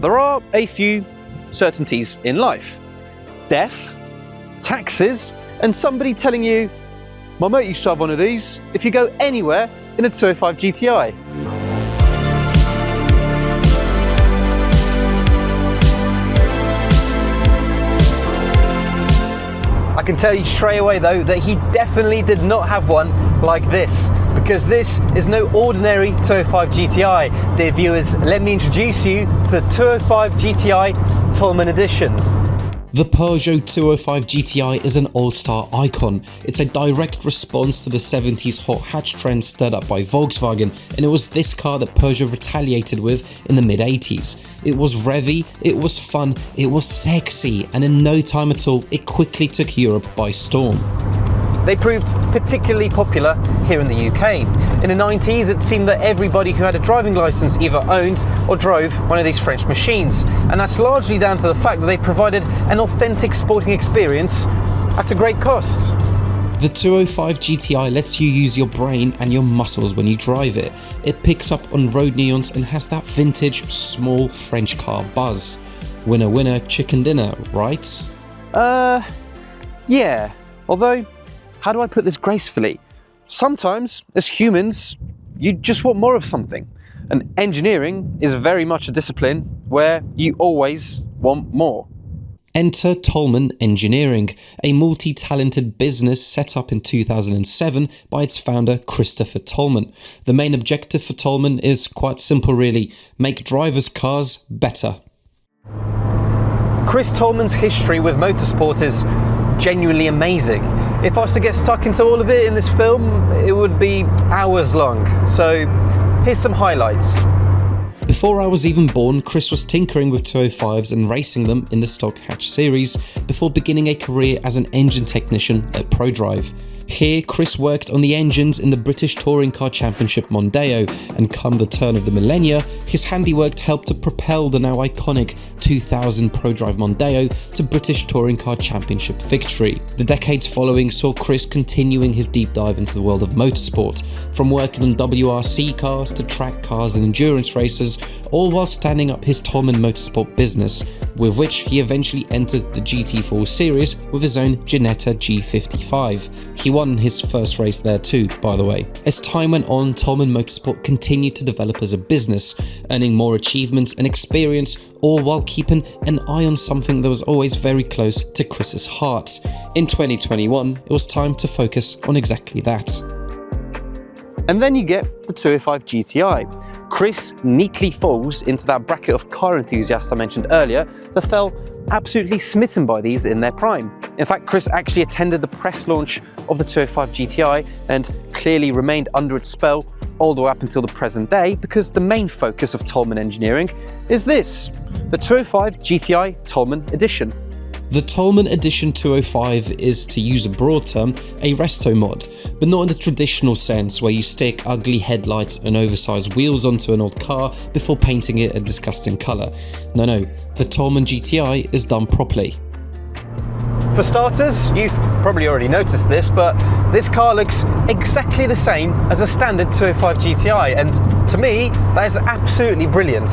there are a few certainties in life. Death, taxes, and somebody telling you, my mate used to have one of these, if you go anywhere in a 205 GTI. I can tell you straight away though that he definitely did not have one like this, because this is no ordinary 205 GTI. Dear viewers, let me introduce you to 205 GTI Tolman Edition. The Peugeot 205 GTI is an all-star icon. It's a direct response to the 70s hot hatch trend stirred up by Volkswagen, and it was this car that Peugeot retaliated with in the mid-80s. It was revvy, it was fun, it was sexy, and in no time at all, it quickly took Europe by storm. They proved particularly popular here in the UK. In the 90s, it seemed that everybody who had a driving licence either owned or drove one of these French machines, and that's largely down to the fact that they provided an authentic sporting experience at a great cost. The 205 GTI lets you use your brain and your muscles when you drive it. It picks up on road neons and has that vintage, small French car buzz. Winner winner, chicken dinner, right? Yeah. Although, how do I put this gracefully? Sometimes, as humans, you just want more of something. And engineering is very much a discipline where you always want more. Enter Tolman Engineering, a multi-talented business set up in 2007 by its founder Christopher Tolman. The main objective for Tolman is quite simple really, make drivers' cars better. Chris Tolman's history with motorsport is genuinely amazing. If I was to get stuck into all of it in this film, it would be hours long. So here's some highlights. Before I was even born, Chris was tinkering with 205s and racing them in the stock hatch series before beginning a career as an engine technician at ProDrive. Here, Chris worked on the engines in the British Touring Car Championship Mondeo, and come the turn of the millennia, his handiwork helped to propel the now iconic 2000 ProDrive Mondeo to British Touring Car Championship victory. The decades following saw Chris continuing his deep dive into the world of motorsport, from working on WRC cars to track cars and endurance races, all while standing up his Tolman Motorsport business, with which he eventually entered the GT4 series with his own Ginetta G55. He won his first race there too, by the way. As time went on, Tolman Motorsport continued to develop as a business, earning more achievements and experience, all while keeping an eye on something that was always very close to Chris's heart. In 2021, it was time to focus on exactly that. And then you get the 205 GTI. Chris neatly falls into that bracket of car enthusiasts I mentioned earlier that fell absolutely smitten by these in their prime. In fact, Chris actually attended the press launch of the 205 GTI and clearly remained under its spell all the way up until the present day, because the main focus of Tolman Engineering is this, the 205 GTI Tolman Edition. The Tolman Edition 205 is, to use a broad term, a resto mod, but not in the traditional sense where you stick ugly headlights and oversized wheels onto an old car before painting it a disgusting colour. No, the Tolman GTI is done properly. For starters, you've probably already noticed this, but this car looks exactly the same as a standard 205 GTI, and to me, that is absolutely brilliant.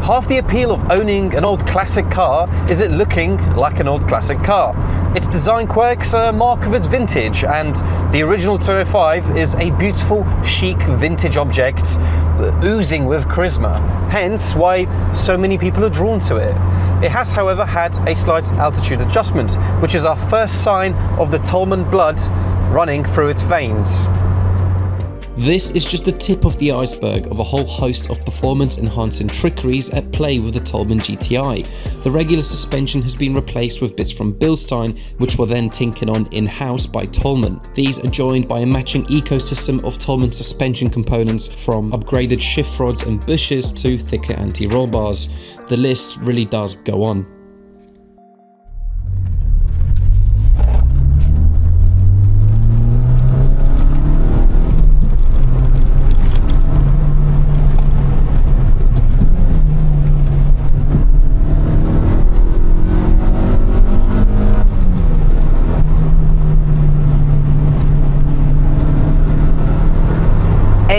Half the appeal of owning an old classic car is it looking like an old classic car. Its design quirks are a mark of its vintage, and the original 205 is a beautiful, chic vintage object oozing with charisma, hence why so many people are drawn to it. It has, however, had a slight altitude adjustment, which is our first sign of the Tolman blood running through its veins. This is just the tip of the iceberg of a whole host of performance-enhancing trickeries at play with the Tolman GTI. The regular suspension has been replaced with bits from Bilstein, which were then tinkered on in-house by Tolman. These are joined by a matching ecosystem of Tolman suspension components, from upgraded shift rods and bushes to thicker anti-roll bars. The list really does go on.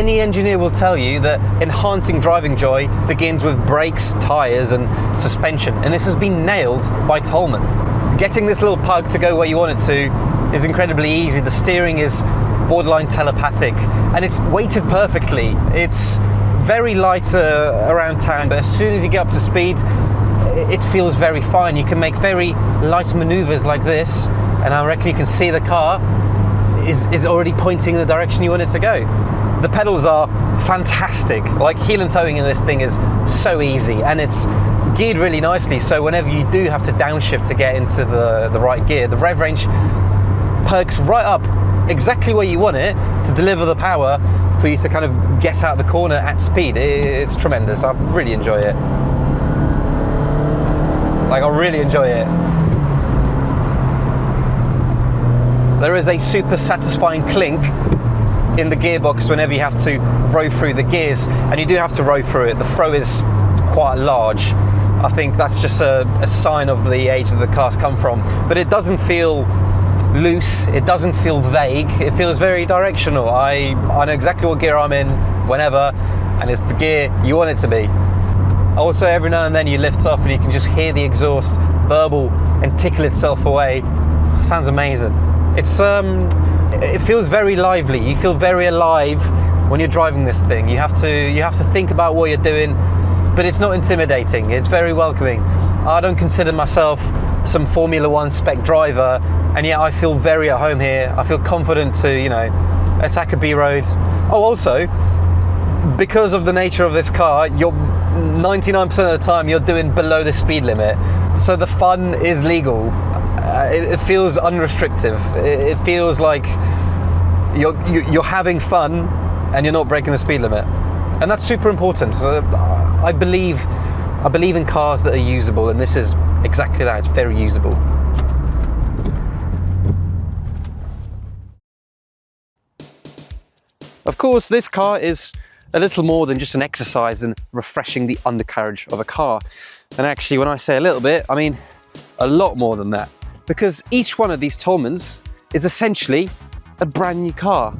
any engineer will tell you that enhancing driving joy begins with brakes, tyres and suspension, and this has been nailed by Tolman. Getting this little pug to go where you want it to is incredibly easy. The steering is borderline telepathic and it's weighted perfectly. It's very light around town, but as soon as you get up to speed, it feels very fine. You can make very light maneuvers like this, and I reckon you can see the car is already pointing in the direction you want it to go. The pedals are fantastic. Like, heel and towing in this thing is so easy, and it's geared really nicely, so whenever you do have to downshift to get into the right gear, the rev range perks right up exactly where you want it to deliver the power for you to kind of get out the corner at speed. It's tremendous. I really enjoy it. Like, I really enjoy it. There is a super satisfying clink in the gearbox whenever you have to row through the gears, and you do have to row through it. The throw is quite large. I think that's just a sign of the age that the car's come from, but it doesn't feel loose, it doesn't feel vague, it feels very directional. I know exactly what gear I'm in whenever, and it's the gear you want it to be. Also, every now and then you lift off and you can just hear the exhaust burble and tickle itself away. Sounds amazing. It feels very lively. You feel very alive when you're driving this thing. You have to think about what you're doing, but it's not intimidating. It's very welcoming. I don't consider myself some Formula One spec driver, and yet I feel very at home here. I feel confident to, attack a B road. Oh, also, because of the nature of this car, you're 99% of the time you're doing below the speed limit, so the fun is legal. It feels unrestrictive. It feels like you're having fun and you're not breaking the speed limit, and that's super important. So I believe in cars that are usable, and this is exactly that. It's very usable. Of course, this car is a little more than just an exercise in refreshing the undercarriage of a car. And actually, when I say a little bit, I mean a lot more than that. Because each one of these Tolmans is essentially a brand new car.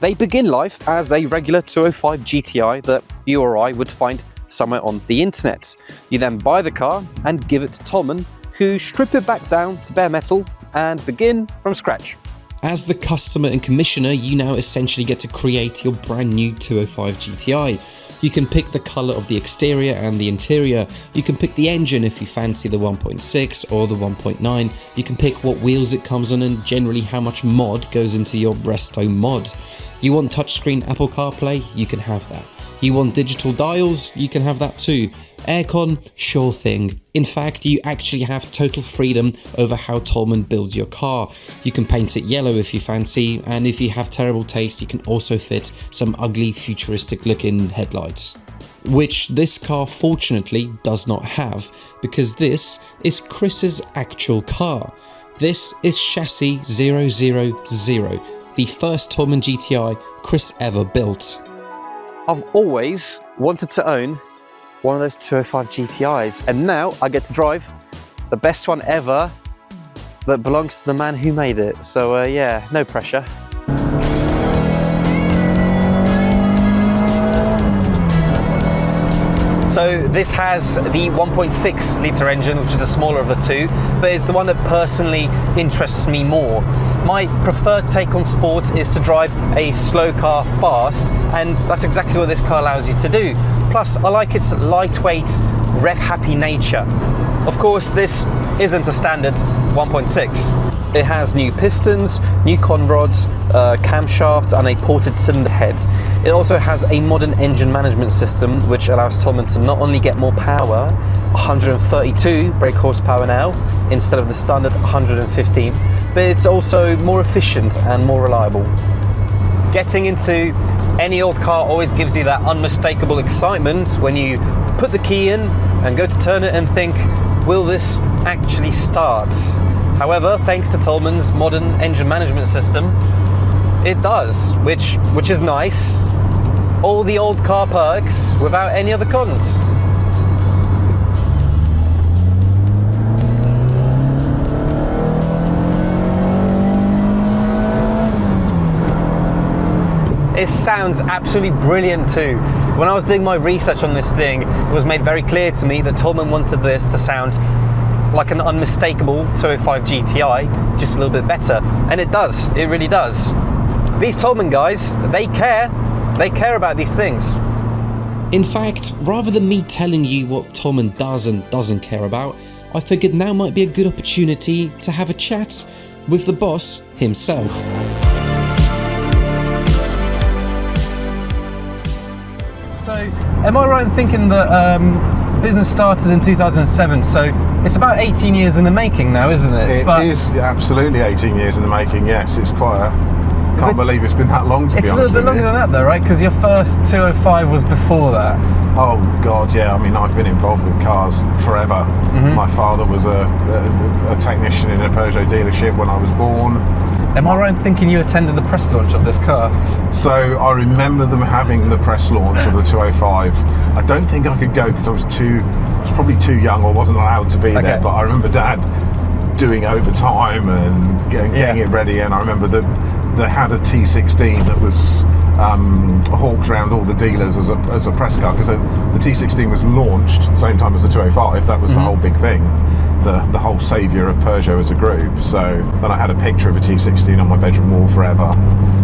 They begin life as a regular 205 GTI that you or I would find somewhere on the internet. You then buy the car and give it to Tolman, who strip it back down to bare metal and begin from scratch. As the customer and commissioner, you now essentially get to create your brand new 205 GTI. You can pick the colour of the exterior and the interior. You can pick the engine if you fancy the 1.6 or the 1.9. You can pick what wheels it comes on and generally how much mod goes into your Resto mod. You want touchscreen Apple CarPlay? You can have that. You want digital dials? You can have that too. Aircon? Sure thing. In fact, you actually have total freedom over how Tolman builds your car. You can paint it yellow if you fancy, and if you have terrible taste, you can also fit some ugly futuristic looking headlights. Which this car fortunately does not have, because this is Chris's actual car. This is chassis 000, the first Tolman GTI Chris ever built. I've always wanted to own one of those 205 GTIs, and now I get to drive the best one ever that belongs to the man who made it. So yeah, no pressure. So this has the 1.6 litre engine, which is the smaller of the two, but it's the one that personally interests me more. My preferred take on sports is to drive a slow car fast, and that's exactly what this car allows you to do. Plus, I like its lightweight, rev-happy nature. Of course, this isn't a standard 1.6. It has new pistons, new con rods, camshafts, and a ported cylinder head. It also has a modern engine management system, which allows Tolman to not only get more power, 132 brake horsepower now, instead of the standard 115, but it's also more efficient and more reliable. Getting into any old car always gives you that unmistakable excitement when you put the key in and go to turn it and think, will this actually start? However, thanks to Tolman's modern engine management system, it does, which is nice. All the old car perks without any other cons. It sounds absolutely brilliant too. When I was doing my research on this thing, it was made very clear to me that Tolman wanted this to sound like an unmistakable 205 GTI, just a little bit better. And it does, it really does. These Tolman guys, they care about these things. In fact, rather than me telling you what Tolman does and doesn't care about, I figured now might be a good opportunity to have a chat with the boss himself. So, am I right in thinking that business started in 2007, so it's about 18 years in the making now, isn't it? It is absolutely 18 years in the making, yes. It's quite can't believe it's been that long, to be honest. It's a little bit longer than that though, right? Because your first 205 was before that. Oh God, yeah. I mean, I've been involved with cars forever. Mm-hmm. My father was a technician in a Peugeot dealership when I was born. Am I right in thinking you attended the press launch of this car? So I remember them having the press launch of the 205. I don't think I could go because I was probably too young or wasn't allowed to be there. But I remember Dad doing overtime and getting it ready, and I remember that they had a T16 that was hawked around all the dealers as a press car, because the T16 was launched at the same time as the 205. That was the whole big thing, the whole saviour of Peugeot as a group. So then I had a picture of a T16 on my bedroom wall forever.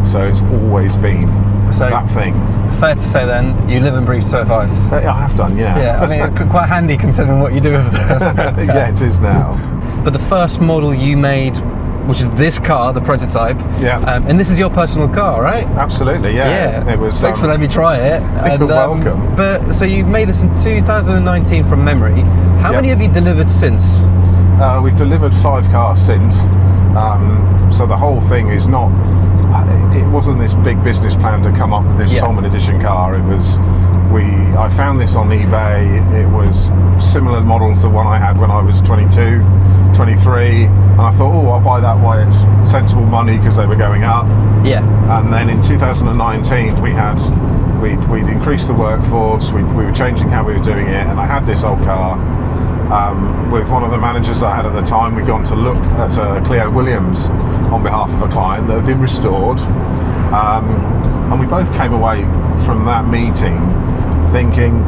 So it's always been that thing. Fair to say then, you live and breathe 205s. I have done, yeah. Yeah, I mean, it's quite handy considering what you do with them. Yeah, it is now. But the first model you made, which is this car, the prototype. Yeah. And this is your personal car, right? Absolutely, yeah. Yeah. It was. Thanks for letting me try it. You're welcome. But so you made this in 2019 from memory. How many have you delivered since? We've delivered 5 cars since. So the whole thing is not. It wasn't this big business plan to come up with this Tolman edition car. It was. I found this on eBay. It was similar model to one I had when I was 22, 23, and I thought, oh, I'll buy that way. It's sensible money because they were going up. Yeah. And then in 2019, we'd increased the workforce. We were changing how we were doing it, and I had this old car. With one of the managers I had at the time, we'd gone to look at a Clio Williams on behalf of a client that had been restored, and we both came away from that meeting thinking,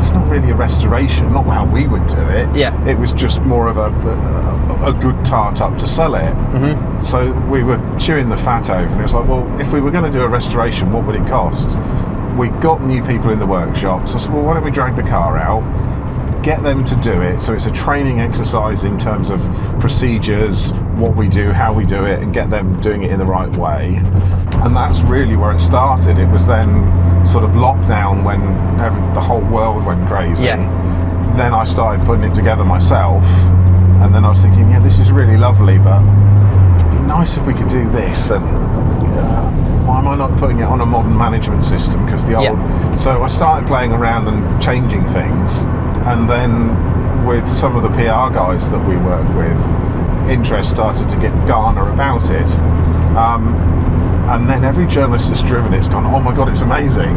it's not really a restoration, not how we would do it. Yeah. It was just more of a good tart up to sell it. Mm-hmm. So we were chewing the fat over, and it was like, well, if we were going to do a restoration, what would it cost? We got new people in the workshop, so I said, well, why don't we drag the car out, get them to do it, so it's a training exercise in terms of procedures, what we do, how we do it, and get them doing it in the right way. And that's really where it started. It was then sort of lockdown when the whole world went crazy. Yeah. Then I started putting it together myself, and then I was thinking, yeah, this is really lovely, but it'd be nice if we could do this, and why am I not putting it on a modern management system? Because the old. So I started playing around and changing things, and then with some of the PR guys that we work with, interest started to garner about it. And then every journalist that's driven it's gone, oh my God, it's amazing.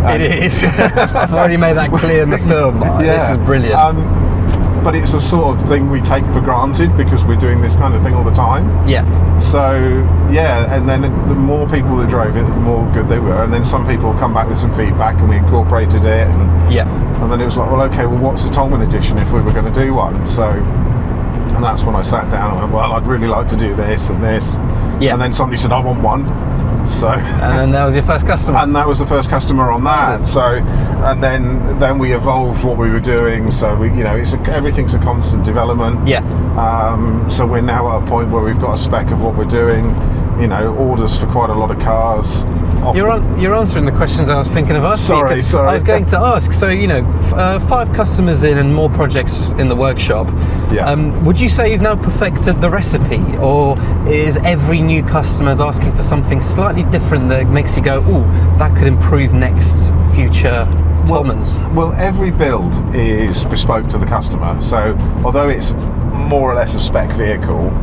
It is. I've already made that clear in the film. This is brilliant. But it's a sort of thing we take for granted because we're doing this kind of thing all the time. Yeah. So, yeah, and then the more people that drove it, the more good they were. And then some people have come back with some feedback and we incorporated it. And then it was like, well, okay, well, what's the Tolman edition if we were going to do one? So, and that's when I sat down and went, well, I'd really like to do this and this. Yeah. And then somebody said, I want one. So. And then that was your first customer. And that was the first customer on that. So, and then we evolved what we were doing. So we, everything's a constant development. Yeah. So we're now at a point where we've got a spec of what we're doing. Orders for quite a lot of cars. You're answering the questions I was thinking of asking. Sorry. I was going to ask. So 5 customers in and more projects in the workshop. Yeah. Would you say you've now perfected the recipe, or is every new customer's asking for something slightly different that makes you go, "Ooh, that could improve next future Tolmans"? Well, every build is bespoke to the customer. So although it's more or less a spec vehicle,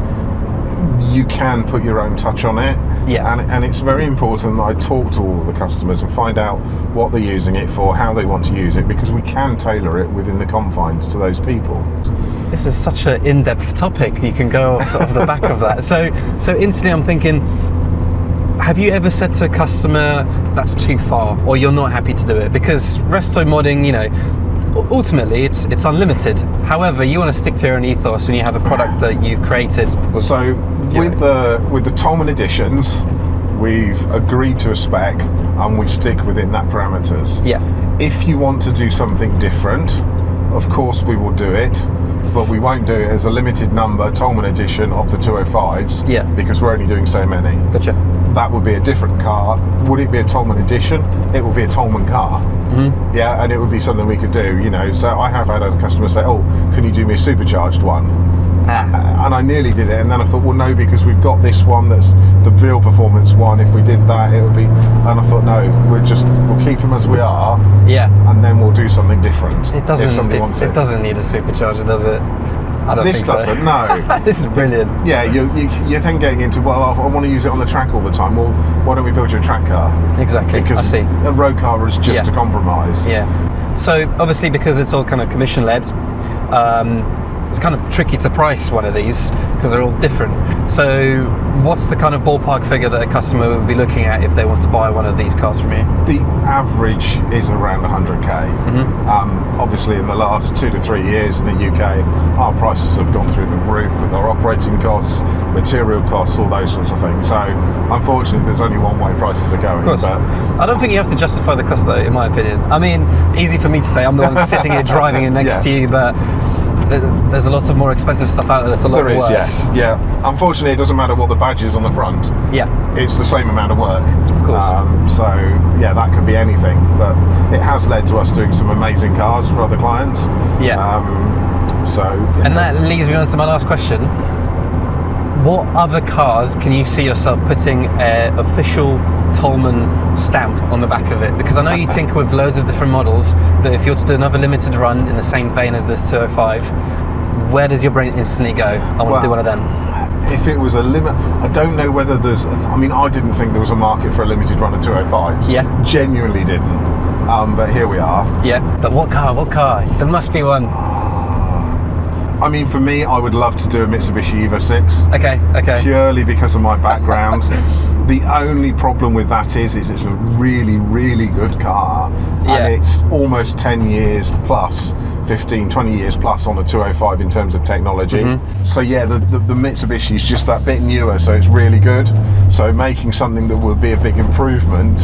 you can put your own touch on it. Yeah. And it's very important that I talk to all of the customers and find out what they're using it for, how they want to use it, because we can tailor it within the confines to those people. This is such an in-depth topic. You can go off the back of that. So instantly I'm thinking, have you ever said to a customer that's too far, or you're not happy to do it? Because resto modding, you know, ultimately it's unlimited. However, you want to stick to your own ethos, and you have a product that you've created. So with the Tolman editions, we've agreed to a spec, and we stick within that parameters. Yeah. If you want to do something different, of course we will do it, but we won't do it as a limited number Tolman edition of the 205s. Yeah. Because we're only doing so many. Gotcha. That would be a different car. Would it be a Tolman edition? It would be a Tolman car. Mm-hmm. Yeah, and it would be something we could do, you know. So I have had a customer say, oh, can you do me a supercharged one? And I nearly did it, and then I thought, well, no, because we've got this one that's the real performance one. If we did that, it would be. And I thought, no, we'll keep them as we are. Yeah. And then we'll do something different. It doesn't. If somebody wants It doesn't need a supercharger, does it? I don't this think doesn't. so. No. This is brilliant. Yeah, you're then getting into, well, I want to use it on the track all the time. Well, why don't we build you a track car? Exactly. Because I see. a road car is just a compromise. Yeah. So obviously, because it's all kind of commission led, it's kind of tricky to price one of these because they're all different. So what's the kind of ballpark figure that a customer would be looking at if they want to buy one of these cars from you? The average is around 100k. Mm-hmm. Obviously, in the last 2 to 3 years in the UK, our prices have gone through the roof with our operating costs, material costs, all those sorts of things. So unfortunately, there's only one way prices are going. Of course. But I don't think you have to justify the cost, though, in my opinion. I mean, easy for me to say, I'm the one sitting here driving it next to you, but there's a lot of more expensive stuff out there that's a lot worse. Yes. Yeah. Unfortunately, it doesn't matter what the badge is on the front. Yeah. It's the same amount of work. Of course. So, yeah, that could be anything. But it has led to us doing some amazing cars for other clients. Yeah. And that leads me on to my last question. What other cars can you see yourself putting an official Tolman stamp on the back of it? Because I know you tinker with loads of different models, that if you were to do another limited run in the same vein as this 205, where does your brain instantly go? I want to do one of them. If it was a limit, I don't know whether there's, I mean, I didn't think there was a market for a limited run of 205s. Yeah. Genuinely didn't. But here we are. Yeah. But what car? There must be one. I mean, for me, I would love to do a Mitsubishi Evo 6. Okay. Purely because of my background. The only problem with that is it's a really, really good car. Yeah. And it's almost 10 years plus, 15, 20 years plus on a 205 in terms of technology. Mm-hmm. So yeah, the Mitsubishi is just that bit newer, so it's really good. So making something that would be a big improvement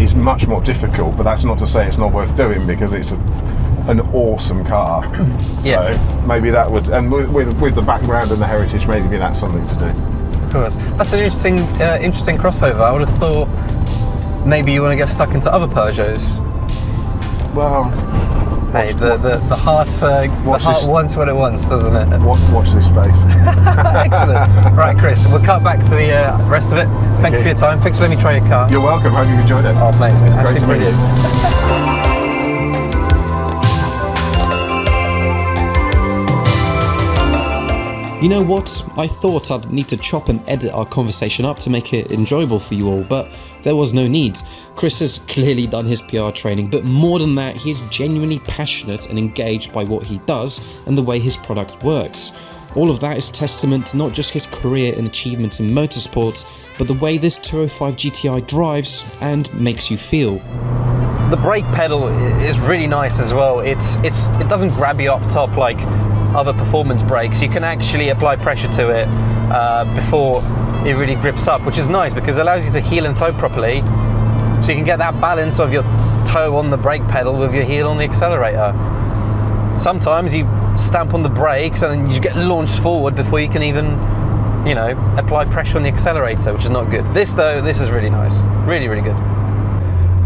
is much more difficult, but that's not to say it's not worth doing, because it's an awesome car. So maybe that would, and with the background and the heritage, maybe that's something to do. Of course. That's an interesting crossover. I would have thought maybe you want to get stuck into other Peugeots. Well, hey, the heart wants what it wants, doesn't it? Watch this space. Excellent. Right, Chris, we'll cut back to the rest of it. Thank you for your time. Thanks for letting me try your car. You're welcome. Hope you enjoyed it. Oh, mate, great to meet you. You know what? I thought I'd need to chop and edit our conversation up to make it enjoyable for you all, but there was no need. Chris has clearly done his PR training, but more than that, he is genuinely passionate and engaged by what he does and the way his product works. All of that is testament to not just his career and achievements in motorsport, but the way this 205 GTI drives and makes you feel. The brake pedal is really nice as well. It doesn't grab you up top like other performance brakes. You can actually apply pressure to it before it really grips up, which is nice because it allows you to heel and toe properly, so you can get that balance of your toe on the brake pedal with your heel on the accelerator. Sometimes you stamp on the brakes and then you just get launched forward before you can even, apply pressure on the accelerator, which is not good. This is really nice. Really, really good.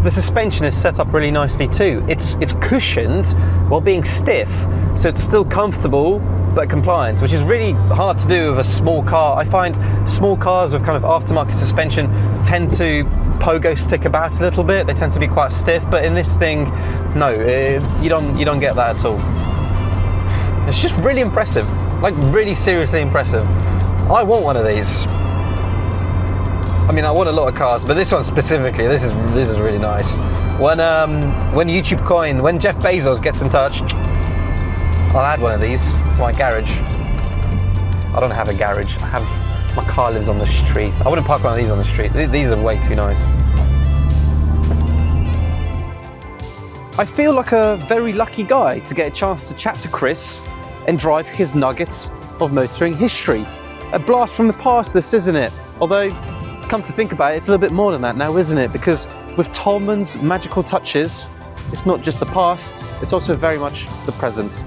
The suspension is set up really nicely too. It's cushioned while being stiff, so it's still comfortable but compliant, which is really hard to do with a small car. I find small cars with kind of aftermarket suspension tend to pogo stick about a little bit. They tend to be quite stiff, but in this thing, no, you don't get that at all. It's just really impressive, like really seriously impressive. I want one of these. I mean, I want a lot of cars, but this one specifically, this is really nice. When YouTube Coin, when Jeff Bezos gets in touch, I'll add one of these to my garage. I don't have a garage. I have My car lives on the street. I wouldn't park one of these on the street. These are way too nice. I feel like a very lucky guy to get a chance to chat to Chris and drive his nuggets of motoring history. A blast from the past, this, isn't it? Although, come to think about it, it's a little bit more than that now, isn't it? Because with Tolman's magical touches, it's not just the past, it's also very much the present.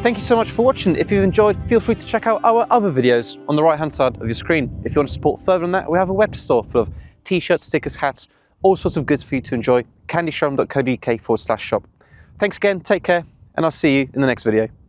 Thank you so much for watching. If you've enjoyed, feel free to check out our other videos on the right-hand side of your screen. If you want to support further on that, we have a web store full of t-shirts, stickers, hats, all sorts of goods for you to enjoy. candyshowroom.co.uk/shop. Thanks again, take care, and I'll see you in the next video.